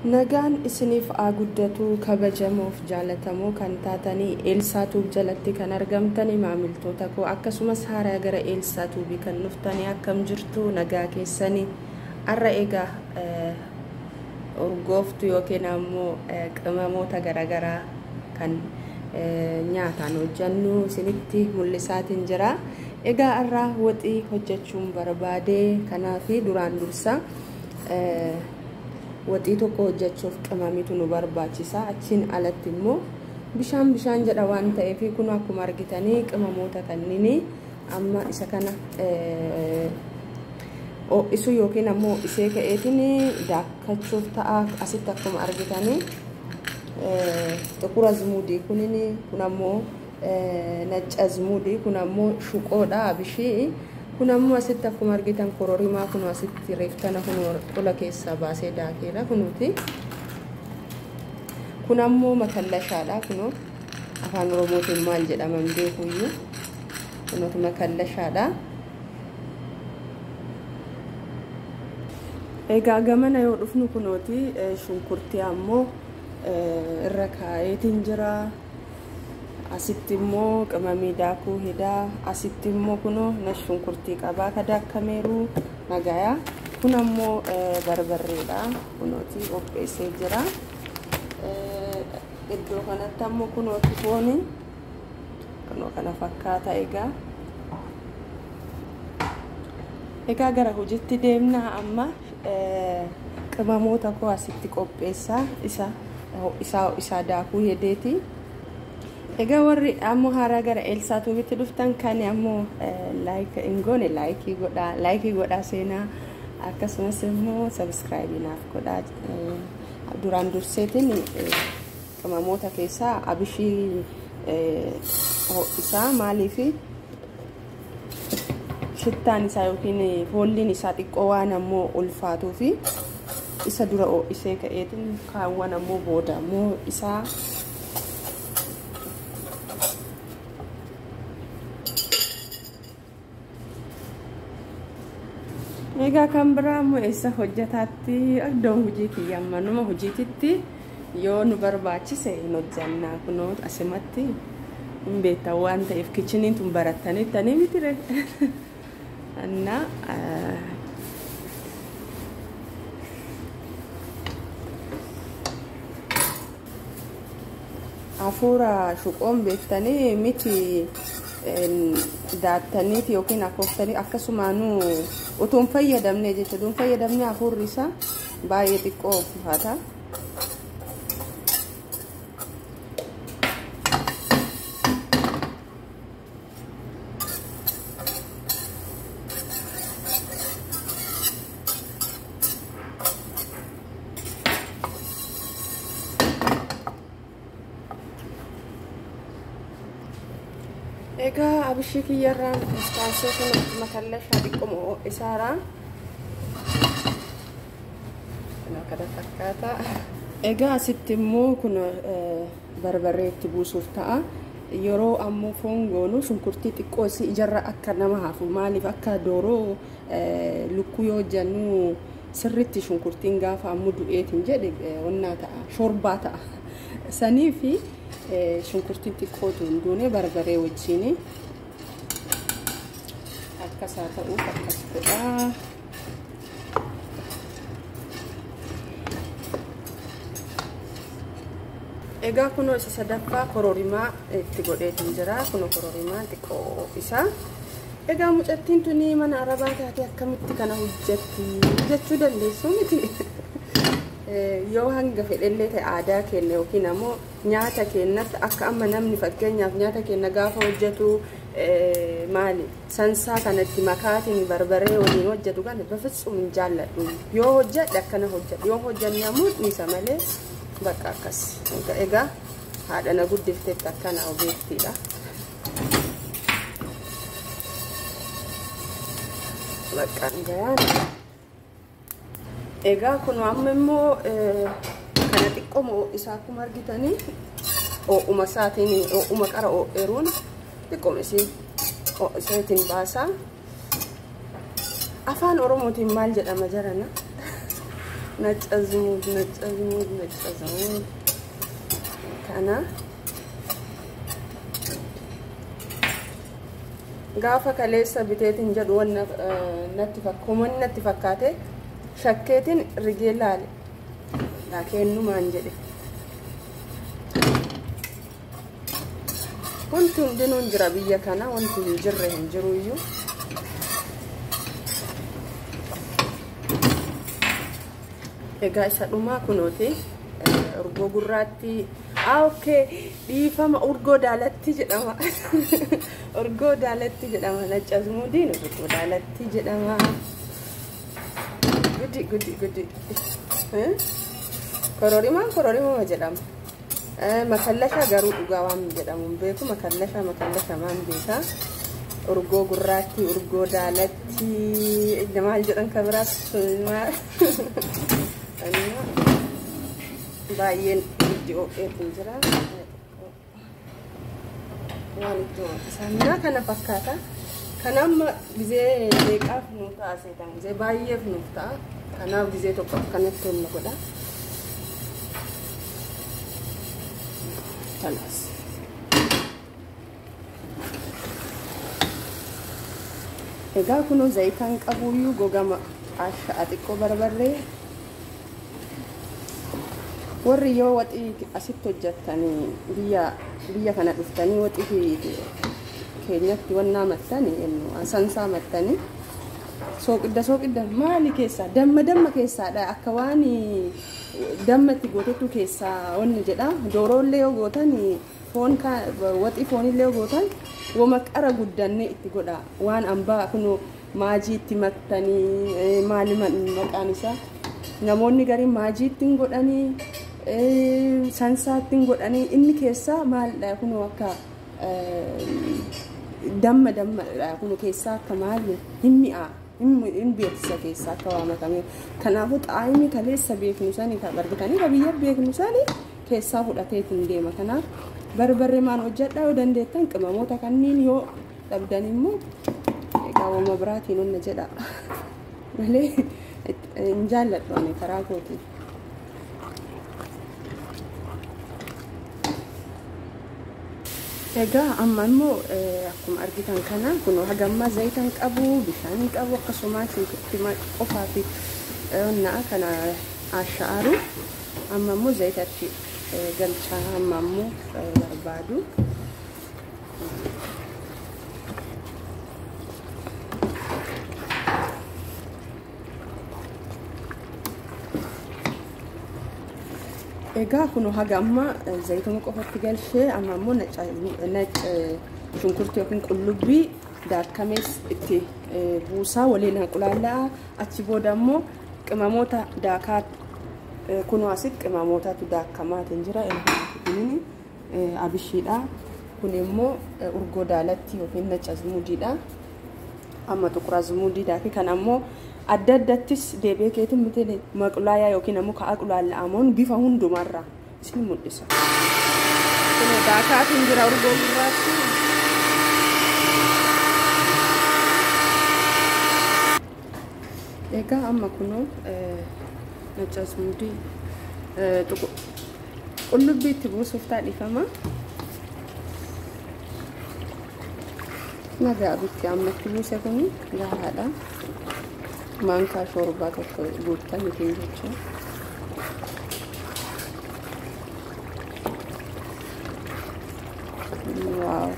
Nagaan isiniif haa guddatu kabajamoof jaalatamoo kan taatanii Eelsaa Tuub jalatti kan argamtanii maamiltoota koo akkasumas haaraa gara Eelsaa Tuubii kan dhuftanii akkam jirtu nagaa keessanii har'a egaa urgooftu yookiin ammoo qimamoota garaagaraa kan nyaataan hojjannu isinitti mul'isaatiin jira. Egaa har'a waxii hojjechuun barbaade kanaafi duraan dursa waxii tokko hojjechuuf qimamitu nu barbaachisa. Achiin alatti immoo bishaan jedha waan ta'eef kun akkuma argitanii qimamoota kanneen amma isa kana isu yookiin ammoo isee ka'eetiin daakkachuuf ta'a. Asitti akkuma argitanii xuqura azmuudii kun ammoo nacca azmuudii kun ammoo shuqoodha abishii. Kun ammoo asitti akkuma argitan kororimaa kun asitti reeftana kun qola keessaa baasee daakeera kunuuti. Kun ammoo makallashaadha kun afaan oromootiin maal jedhaman beekuyyuu kunuuti makallashaadha. Egaa gamana yoo dhufnu kunuuti shunkurtii ammoo irra kaa'eetiin jira. Asitti immoo qimamii daakuu hidaa asitti immoo kunoo shunkurtii qabaa kadaakkameeru nagayaa. Kun ammoo barbarreedha kunooti qopheessee jira. Iddoo kanatti ammoo kunooti fooni kunoo kana fakkaata. Egaa gara hojiitti deemna amma qimamoota koo asitti qopheessaa isa daakuu hedeeti. Egaa warri ammoo haaraa gara Eelsaa Tuubitti dhuftan kan ammoo like ingoone like godhaa seenaa akkasumas immoo subscribe naaf godhaa. Duraan durseetiin qimamoota keessaa abishii isaa maaliifi shittaan isaa yookiin foolliin isaa xiqqoo waan ammoo ulfaatuufi isa dura isee ka'eetiin kaawwan ammoo booda ammoo isaa egaa kan biraa ammoo isa hojjetaatti iddoon hojii kiyya manuma hojiititti yoo nu barbaachise hin hojjannaa kunoo asimatti hin beektan waan ta'eef kichiniin tun barattaniittanii mitire anna afuura shuqoon beektanii miti daattaniiti yookiin akkooftanii akkasumaanuu utuun fayyadamne jechuudha. Utuun fayyadamne afuurri isaa baay'ee xiqqoo ulfaata. Egaa abishii kiyyarraan istaasee kun makallashaa xiqqoo isaarraa kana fakkaata. Egaa asitti immoo kun barbarree itti buusuuf ta'a. Yeroo ammoo foon goonu shunkurtii xiqqoo ijarra akka nama hafu maaliif akka dooroo lukkuu yoo hojjannu sirriitti shunkurtiin gaafa ammoo du'eetiin jedhe onnaa ta'a shorbaa ta'a. Saniifi shunkurtiin xiqqootu hin duune barbaree wajjin akkasaa ta'uuf akkas godhaa. Egaa kunoo isa sadaffaa kororimaa itti godheetiin jira. Kunoo kororimaa xiqqoo isaa. Egaa mucattiin tuni mana arabaa taate akkamitti kana hojjetti jechuu dandeessu miti. Yoo hanga fedhellee ta'e aadaa keenya yookiin ammoo nyaata keenyatti akka amma namni fakkeenyaaf nyaata keenya gaafa hojjetu maali sansaa kanatti makaatiin barbaree waliin hojjetu kana bafitsum hin jaalladhu. Yoo hojjedhe akkana hojjedhu yoo hojjanne ammoo dhiisa malee bakka akkas. Egaa haadha na guddifteetti akkana ogeettiidha. Bakka gayaan. Egaa kun amma immoo kana xiqqoo isaa akkuma argitanii ooma isaatiin ooma qara oo'eeruun xiqqoo isaatiin baasaa. Afaan oromootiin maal jedhama jarana? ነጭ አዝሙድ kana gaafa kaleessa biteetiin jedhu wanna natti fakkaate shakkeetiin rigee laale kennumaan jedhe wanti hundinuu jira biyya kana wanti hin jirre hin jiru iyyuu egaa isa dhumaa kunooti urgoo gurraatti okay dhiifama urgoo daalatti jedhama urgoo daalatti jedhama nacca azmuudiin urgoo daalatti jedhama gudi kororima jedhama makallasha garuu dhugaa waan jedhamu beeku makallasha maan beeka urgoo gurraatti urgoo daalatti maal jedhan kabiraas baay'een iddoo eetiin jira waan iddoo sanaa kana fakkaata kanamma gizee deeqaaf nuuf taaseetan gizee baay'eef nuuf ta'a kanaaf gizee tokko akkanatti tolna godha talas egaa kunoo zayitaan qabuyyuu gogama ashaa xiqqoo barbarree warri yoo waxii asitti hojjettanii biyya kana dhuftanii waxii keenyatti wannaa mattanii sansaa mattanii sooqidda maali keessaa damma keessaadha akka waan dammatti gootetu keessaa wanni jedha dooroollee yoo gootan waxii foonillee yoo gootan wama qara guddanne itti godha waan ambaa kunoo maajii itti mattanii maali maqaan isaa namoonni gariin maajii ittiin godhanii sansaattiin godhanii inni keessaa maalidha kunoo akka damma kunoo keessaa akka maali hin beeksisa keessaa akka waamatame kanaafuu xaayini kaleessa beeknu sanii barbatanii biyya beeknu sanii keessaa fudhateetiin deema kanaaf barbarree maan hojjedhaa yoo dandeettan qimamoota kanniin yoo dhabdan immoo egaa wama biraatiin onna jedha malee hin jaalladhu ani karaa kootiin egaa amma immoo akkuma argitan kana kunoo hagamma zayitan qabu bishaan qabu akkasumas shunkurtii qofaa fi onnaa kana ashaaru amma immoo zayitatti galchaa amma immoo barbaadu egaa kunoo hagamma zayituma qofatti galshee amma immoo nac shunkurtii yookiin qullubbii daakamees itti buusaa waliin qulaallaa achi booda immoo qimamoota daakaa kunoo asitti qimamootatu daakamaatiin jira inni abishiidha kun immoo urgoo daalatti yookiin nac azmuudiidha amma tuqura azmuudiidha fi kan ammoo adda addattis deebi'ee keetiin mitee maqulaayaa yookiin ammoo ka'a qulaalla'amuun bifa hundumarraa isin mul'isa. Kun daakaatiin jira urgoo gurraatti. Egaa amma kunoo nac azmuudii qullubbii itti buusuuf taadhifama. Nagaa bitti amma itti buuse kun gahaadha. Maankaa shorbaa tokko guuttan ittiin jechuudha. Waaw!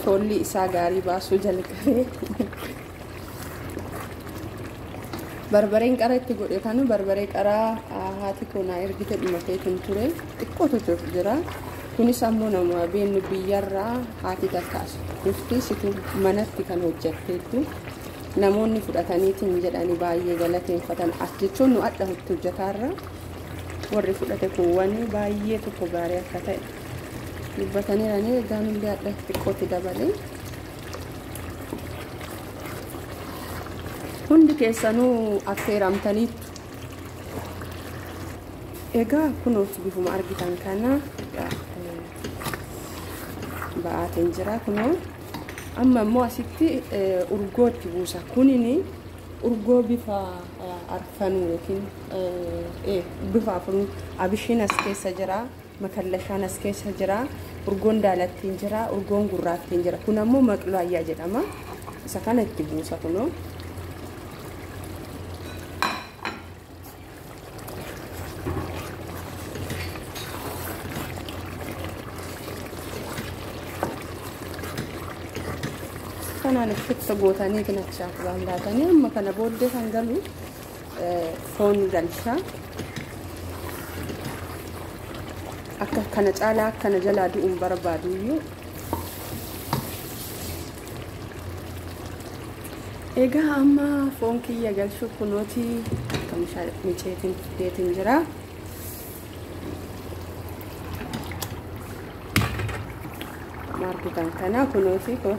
Tolli isaa gaarii baasuu jalqabee. Barbareen qara itti godhe kanu barbaree qaraa haati koonaa ergite dhumateetiin ture xiqqootu jira. Kunis ammoo nama beenu biyyarraa haati takkaas dhufti situ manatti kan hojjetteettu. Namoonni fudhataniitiin jedhanii baay'ee galateeffatan as jechuun nu adda hojjetaarra warri fudhate kuuwwanii baay'ee tokko gaarii akka ta'e dubbataniiranii egaan illee adda xiqqootti dabalee hundi keessanuu affeeramtaniittu egaa kunuuti bifuma argitan kana ba'aatiin jira kunoo amma immoo asitti urgootti buusa kunini urgoo bifa arfanuu yookiin bifa afur abishiin as keessa jira, makallashaan as keessa jira, urgoon daalattiin jira, urgoon gurraattiin jira. Kun ammoo maqloo ayyaa jedhama. Isa kana itti buusa kunoo. Kanaan itti gootanii kinachaa baalaatanii amma kana booddee kan galu foon galshaa. Akka kana caalaa akkana jalaa du'uun barbaadu iyyuu. Egaa amma foon kiyya galchuu kunooti akka miceetiin fideetiin jira. Margitan kana kunooti ko.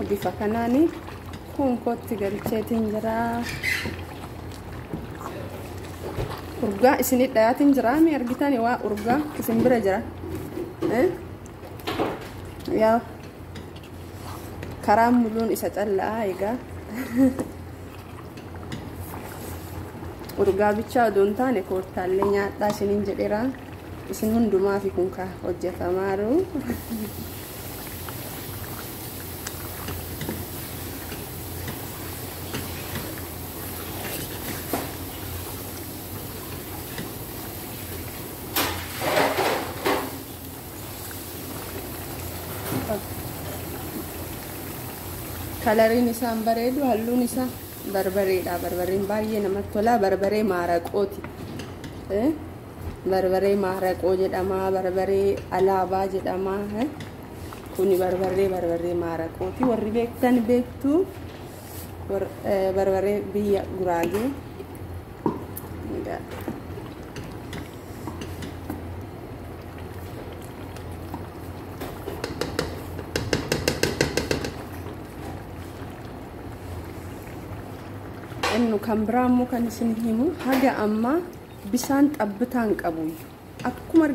Bifa kanaani kun kotti galcheetiin jira. Urgaa isinii dhayaatiin jira. Mi argitani waa urgaa isin bira jira. Yaa karaa muluun isa callaa egaa. Urgaa bichaa odoon taane koottaallee nyaadhaa isiniin jedheera. Isin hundumaa fi kun kaa hojjetamaaru. Kalariin isaan bareedu, halluun isaa barbareedha. Barbareen baay'ee namatti tola. Barbaree maaraqooti. Barbaree maaraqoo jedhama. Barbaree alaabaa jedhama. Kuni barbaree maaraqooti. Warri beektan beektu. Barbaree biyya Guraagee. Ennu kan biraamu kan isin himu haga amma bisaan xabbitaan qabu. Akkuma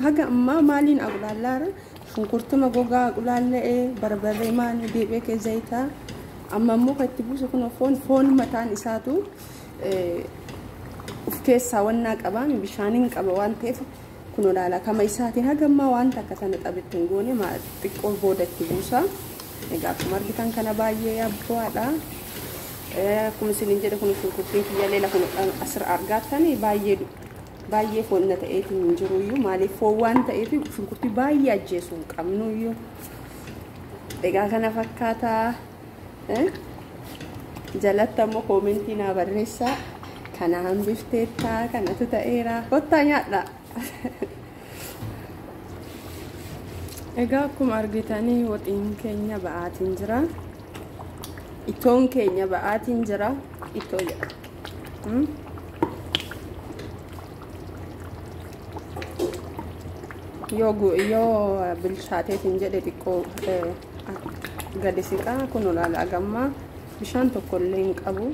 haga amma maaliin agulaallaara shunkurtuma gogaa agulaallee barbaree maali deebee kee zayitaa amma immoo kan itti buusu kun foon mataan isaatu uf keessaa wannaa qabaa bishaaniin qaba waan ta'eef kun olaala kama isaatiin haga amma wanta akka sana xabitti hin goone xiqqoo booda itti buusa. Egaa akkuma argitan kana baay'ee yabboodha. Akkuma isin jedhe kun shunkurtiin kiyyalee lafa asirra argattanii baay'ee foon na ta'eetiin hin jiru iyyuu maaliif foon waan ta'eef shunkurtii baay'ee ajjeesuu hin qabnu iyyuu. Egaa kana fakkaataa jalatti ammoo koomentii naa barreessaa. Kana hambifteettaa kanatu ta'eera kottaa nyaadhaa. Egaa akkuma argitanii waxiin keenya ba'aatiin jira. Itoon keenya ba'aatiin jira. Itoo jedha. Yoo bilchaateetiin jedhe xiqqoo gadi siqaa kun olaanaa gammaa bishaan tokkollee hin qabu.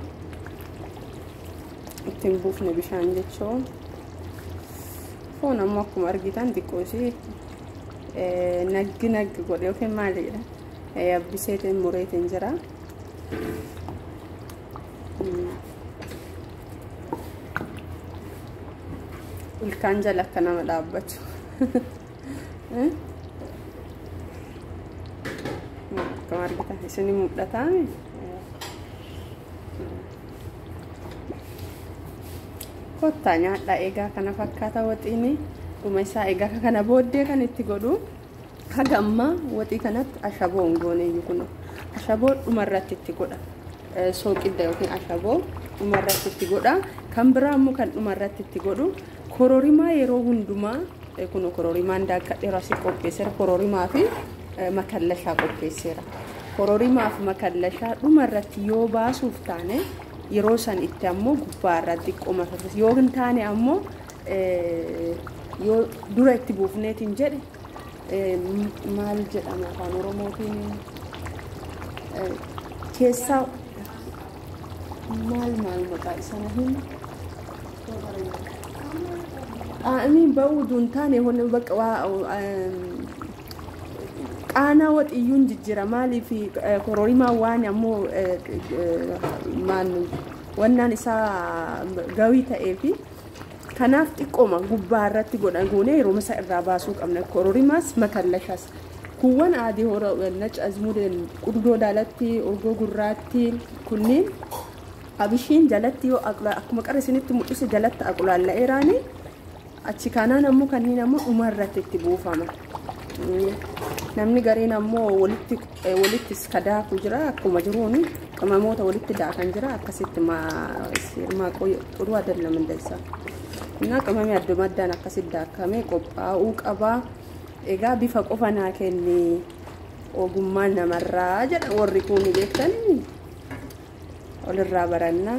Ittiin buufne bishaan jechuun foon ammoo akkuma argitan xiqqoo isii naggi godhe yookiin maali jedha yabbiseetiin mureetiin jira. Ilkaan jala akka nama dhaabbatu. Akkuma argitan isin mul'ata. Kottaa nyaadhaa. Egaa kana fakkaata waxiini dhuma isaa. Egaa kana booddee kan itti godhu haga ammaa waxii kanatti ashaboo hin goone iyyuu kun ashaboo dhumarratti itti godha. Sooqidda yookiin ashaboo dhumarratti itti godha. Kan biraa immoo kan dhumarratti itti godhu kororimaa yeroo hundumaa kun kororimaan daakkadheera asii qopheesseera. Kororimaa fi makallashaa qopheesseera. Kororimaa fi makallashaa dhumarratti yoo baasuuf taane yeroo san itti ammoo gubbaarratti xiqqoo yoo hin taane ammoo yoo dura itti buufneetiin jedhe maal jedhama afaan oromootiin keessaa maal maqaa isana hin aamiin ba'uudun taane hon bakka qaanaa waxiyyuun jijjira maalii fi kororimaa waan ammoo wannaan isaa gawii ta'ee fi kanaaf xiqqooma gubbaa irratti godhan goone yeroo masa irraa baasuu qabna kororimaas makallashas kuwwan aadii hora nac azmuudeen qurdoo daalatti urgoo gurraatti kunniin abishiin jalatti yoo akkuma qara isinitti mul'ise jalatti aqulaalla'eeraani achi kanaan ammoo kanniin ammoo dhumarratti itti buufama namni gariin ammoo walitti kadaaku jira akkuma jiruuni qamamoota walitti daakan jira akkasitti maaqoo xuruu adalla mindaysa na qamame adduma addaan akkasitti daakame qophaa'uu qabaa egaa bifa qofa naa kenni ogummaan namarraa jedha warri kun beektanii olirraa baranna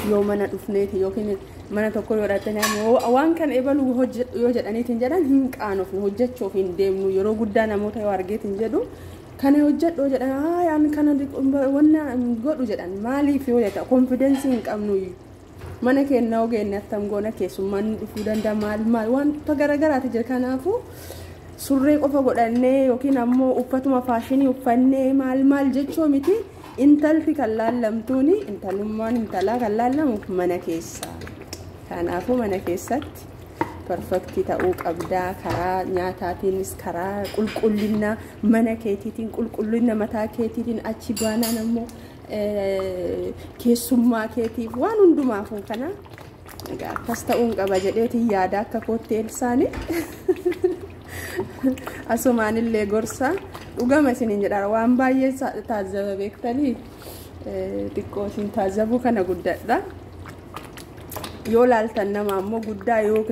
yoo mana dhufneeti yookiin mana tokko yoo dhaatanii waan kan eebalu yoo jedhaniitiin jedhan hin qaanof hojjechuuf hin deemnu yeroo guddaa namoota yoo argeetiin jedhu kana hojjedhoo jedhan yaan kana wanna godhu jedhan maaliif yoo jedha confidence hin qabnu mana keenya ogeenne attam goona keessummaan dhufuu danda'a maal wanta garagaraati jira kanaafu surree qofa godhannee yookiin ammoo uffatuma faashinii uffannee maal jechoo miti intalti kan laallamtuuni intalummaan intalaa kan laallamu mana keessa kanaafu mana keessatti perfektii ta'uu qabdaa karaa nyaataatiinis karaa qulqullina mana keetiitiin qulqullina mataa keetiitiin achi baanaan ammoo keessummaa keetiif waan hundumaafuu kana akkas ta'uun qaba jedheetiin yaada akka kootteelsaani asumaanillee gorsa dhugama isiniin jedha waan baay'ee taazaba beektanii xiqqoo isin taazabuu kana guddadha yoo laaltan nama ammoo guddaa yoo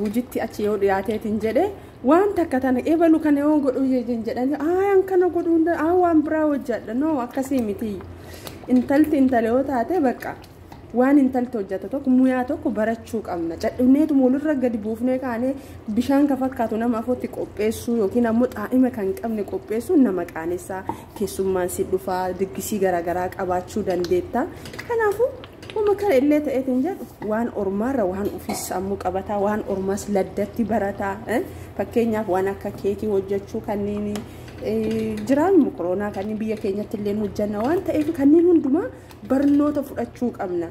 hujitti achi yoo dhiyaateetiin jedhe waan takka tana eebalu kana yoo godhu jedhani aan kana godhu waan biraa hojjedha no akkasii miti intalti intalee taate bakka waan intalti hojjeta tokko muyaa tokko barachuu qabna cadhneetu mulirra gadi buufnee kaane bishaan ka fakkaatu nama afootti qopheessuu yookiin ammoo xaa'ima kan qabne qopheessuu nama qaanessa keessummaan si dhufaa diggisii garagaraa qabaachuu dandeetta kanaafu kuma kan illee ta'eetiin jedhu waan ormaarra waan ufis ammoo qabataa waan ormaas laddatti barataa fakkeenyaaf waan akka keekii hojjechuu kanneen jiraan koronaa kanneen biyya keenyatti illee hojjanna waan ta'eef kanneen hundumaa barnoota fudhachuu qabna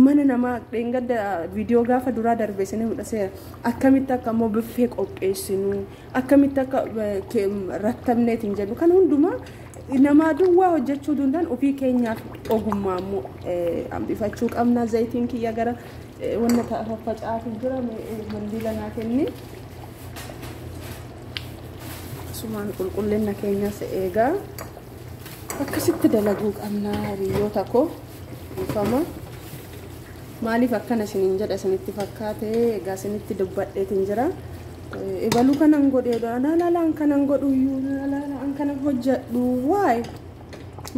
mana nama dhengadda viidiyoo gaafa duraa darbeessine mudhaseera akkamitti akka ammoo biffee qopheessinu akkamitti akka rattabneetiin jedhu kan hundumaa nama duwwaa hojjechuu danda'an ofii keenyaaf ogummaa ammoo hambifachuu qabna zayitiin kiyya gara wanna facaatu jira mandiila naa kenni sumaan qulqullina keenyas eegaa akkasitti dalaguu qabna hiriyoota koo ifama maaliif akkana isiniin jedha isinitti fakkaate egaa isinitti dubbadheetiin jira ebalu kanan godheedha laalaan kanan godhuyyuu laalaan kanan hojjedhu waay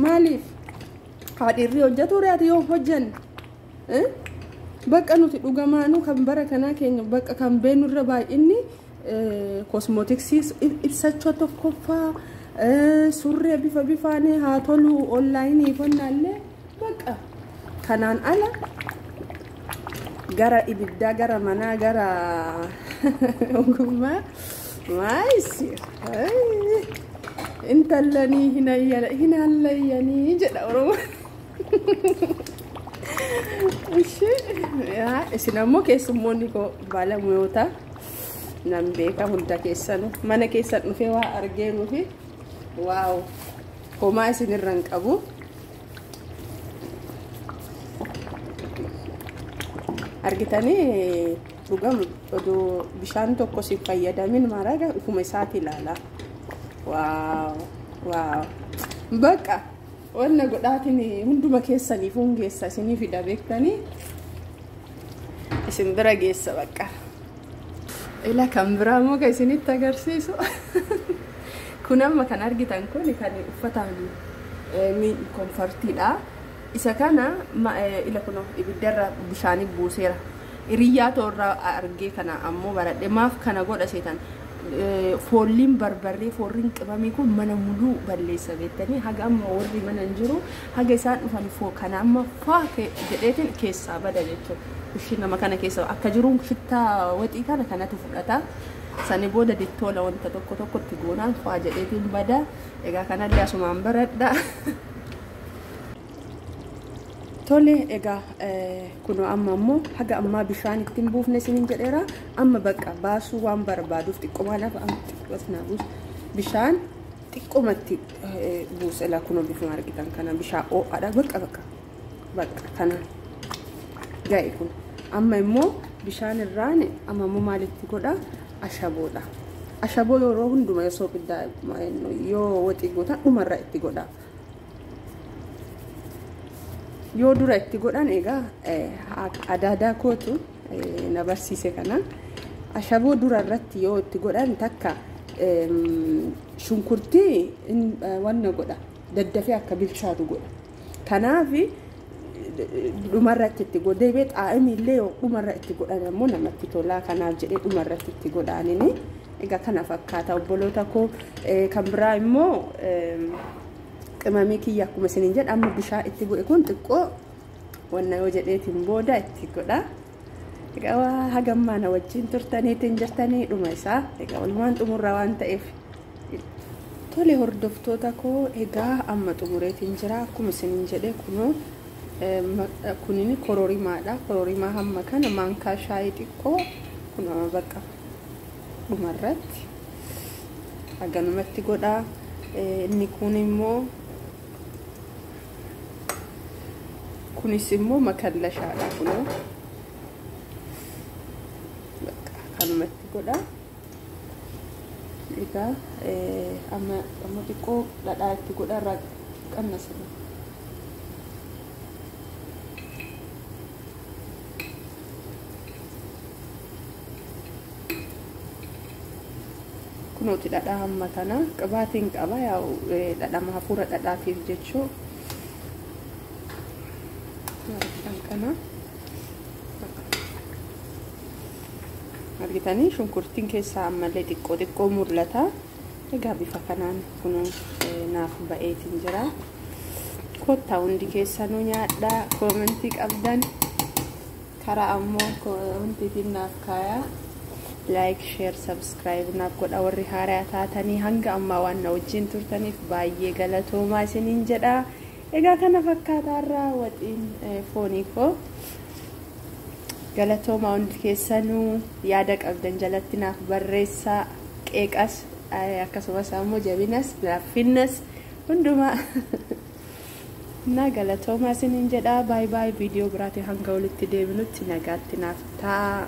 maaliif haadhiirri hojjetu reeti yoo hojjenne bakka nuti dhugamaanu kan bara kanaa keenya bakka kan beenurra baay'inni cosmetics ibsachoo tokkoffaa surree bifa bifaanii haa tolu online fonnaallee bakka kanaan ala gara ibiddaa gara manaa gara ogummaa maayisi intallanii hinallayyanii jedha oromoo isin ammoo keessummoonni koo baalamuyoota nan beeka hunda keessanu mana keessan dhufee waa argeenuufi waaw homaa isinirra hin qabu argitanii dhugam odoo bishaan tokko si fayyadamin maraga ufuma isaati ilaala waaw bakka wanna godhaatiin hunduma keessaniif hungeessa isinii fida beektanii isin bira geessa bakka ila kan biraa moo ka isinitti agarsiisu kun amma kan argitan kun kan uffataan komfortiidha isa kana ila kuno ibiddarra bishaanii buuseera iriyyaa toorra argee kana ammoo baradhe maaf kana godha seetan foolliin barbarree foorriin qibamee kun mana muluu balleessa beektanii haga amma warri mana hin jiru haga isaan dhufan foo kana amma faa jedheetiin keessaa bada jechuudha. Kushiin nama kana keessa akka jiruun shittaa waxii kana kanatu fudhata. Sani booda dittoola wanta tokko tokkotti goonaan faa jedheetiin bada. Egaa kanallee asumaan baradha. Tole egaa kuno amma ammoo haga amma bishaan ittiin buufne isiniin jedheera. Amma bakka baasuu waan barbaaduuf xiqqoomaadhaaf amma xiqqoosnaa buus bishaan xiqqoomatti buusela kuno bifuma argitan kana bishaan oo'aadha bakka kana ga'e kun amma immoo bishaan irraan amma immoo maalitti godha ashaboodha. Ashaboo yeroo hunduma yoo soopiddaa yoo waxii gootan dhumarra itti godha. Yoo dura itti godhan egaa adaadaa kootu na barsiise kana ashaboo dura irratti yoo itti godhan takka shunkurtii wanna godha daddafee akka bilchaatu godha. Kanaaf dhumarratti itti godhee beet xaa'imillee yoo dhumarra itti godhan ammoo namatti tolaa. Kanaaf jedhee dhumarratti itti godhaanini egaa kana fakkaata obboloota koo. Kan biraa immoo qimamii kiyya akkuma isiniin jedha amma bishaan itti bu'e kun xiqqoo wanna yoo jedheetiin booda itti godha. Egaa hagammaa na wajjin turtaniitiin jirtanii dhuma isaa egaa walumaan xumurra waan ta'eef tole hordoftoota koo egaa amma xumureetiin jira akkuma isiniin jedhe kunoo kunini kororimaadha. Kororimaa hamma kana maankaa shaayii xiqqoo kunoo bakka dhumarratti haganumatti godha. Inni kun immoo kunis immoo makallashaadha kunoo bakka kanumatti godha. Egaa amma xiqqoo dhadhaa itti godha irraa qannasudha. Kunooti dhadhaa hamma kana qibaatiin qaba yaa dhadhama hafuura dhadhaatiif jechuu kana argitanii shunkurtiin keessaa ammallee xiqqoo mul'ata. Egaa bifa kanaan kunoo naaf ba'eetiin jira. Kottaa hundi keessanuu nyaadhaa koomentii qabdan karaa ammoo koomentiin naaf kaayaa. Like, share, subscribe naaf godha warri haaraa taatanii hanga ammaa waan na wajjin turtaniif baay'ee galatoomaa isiniin jedha. Egaa kana fakkaataarraa waxiin foonii koo galatoomaa hundi keessanuu yaada qabdan jalatti naaf barreessaa. Qeeqas akkasumas ammoo jabinas laaffinnas hundumaa na galatoomaa isiniin jedha. Bye bye. Viidiyoo biraatiin hanga walitti deebinutti nagaatti naaf ta'a.